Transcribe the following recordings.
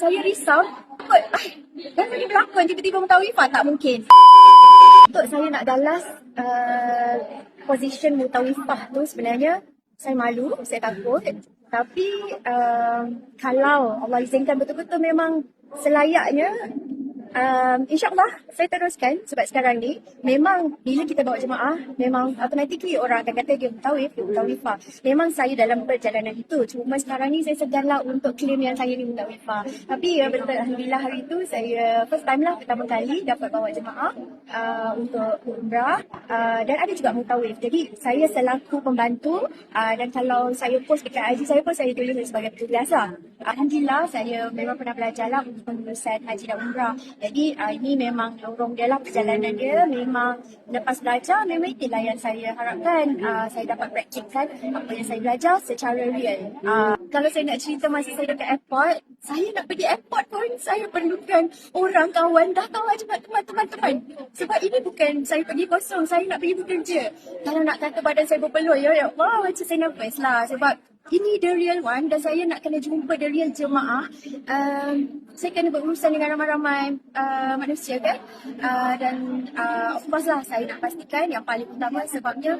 Saya risau, takut, dah tadi berlakon tiba-tiba mutawifah, tak mungkin. Untuk saya nak galas position mutawifah tu sebenarnya, saya malu, saya takut. Tapi kalau Allah izinkan betul-betul memang selayaknya, InsyaAllah saya teruskan. Sebab sekarang ni memang bila kita bawa jemaah, memang automatically orang akan kata dia mutawifah. Memang saya dalam perjalanan itu. Cuma sekarang ni saya seganlah untuk claim yang saya ni mutawifah. Tapi ya betul, Alhamdulillah hari itu saya first time lah, pertama kali dapat bawa jemaah untuk umrah, dan ada juga mutawif. Jadi saya selaku pembantu, dan kalau saya post dekat IG saya pun saya tulis sebagai petugas lah. Alhamdulillah saya memang pernah belajar lah untuk pengurusan haji dan umrah. Jadi ini memang lorong dia lah, perjalanan dia. Memang lepas belajar, memang inilah yang saya harapkan. Saya dapat praktikkan apa yang saya belajar secara real. Kalau saya nak cerita masa saya dekat airport, saya nak pergi airport pun saya perlukan orang, kawan, datang lah teman-teman. Sebab ini bukan saya pergi kosong, saya nak pergi bekerja. Kalau nak kata badan saya berpeluh, ya Allah, macam saya nervous lah. Sebab ini the real one dan saya nak kena jumpa the real jemaah. Saya kena berurusan dengan ramai-ramai manusia kan. Dan of course lah saya nak pastikan yang paling utama sebabnya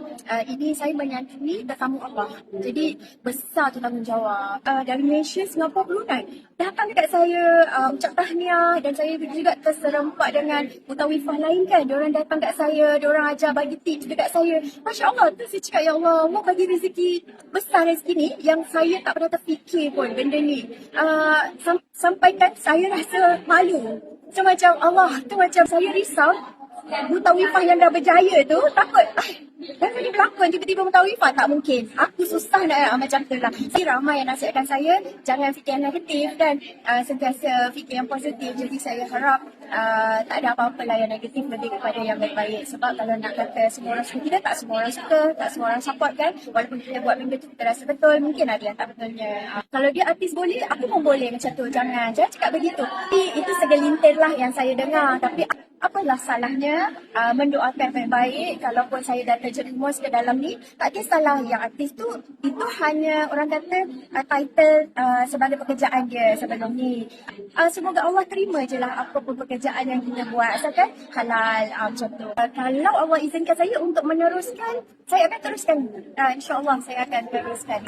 ini saya menyantuni tetamu Allah. Jadi besar tu tanggungjawab. Dari Malaysia, Singapura, Brunei datang dekat saya ucap tahniah dan saya juga terserempak dengan mutawifah lain kan. Diorang datang kat saya, diorang ajar bagi tips dekat saya. Masya Allah, tu saya cakap ya Allah, Allah bagi rezeki besar rezeki ni yang saya tak pernah terfikir pun benda ni. Sampai kan saya rasa malu. So macam Allah tu macam saya risau mutawifah yang dah berjaya tu takut. Dah tadi berlakon tiba-tiba mutawifah, tak mungkin. Aku susah nak macam tu lah. Saya ramai yang nasihatkan saya jangan fikir yang negatif dan sentiasa fikir yang positif. Jadi saya harap tak ada apa-apa lah yang negatif, lebih kepada yang baik-baik. Sebab kalau nak kata semua orang suka kita, tak semua orang suka, tak semua orang support kan. Walaupun kita buat benda tu kita rasa betul, mungkin ada yang tak betulnya. Kalau dia artis boleh, aku pun boleh macam tu. Jangan cakap begitu. Tapi itu segelintir lah yang saya dengar. Tapi apalah salahnya mendoakan baik-baik. Kalaupun saya dah terjerumus ke dalam ni, tak kisahlah yang artis tu, itu hanya orang kata title sebagai pekerjaan dia sebelum ni. Semoga Allah terima je lah apa pun pekerjaan yang kita buat, asalkan halal macam tu. Kalau Allah izinkan saya untuk meneruskan, saya akan teruskan. InsyaAllah saya akan teruskan.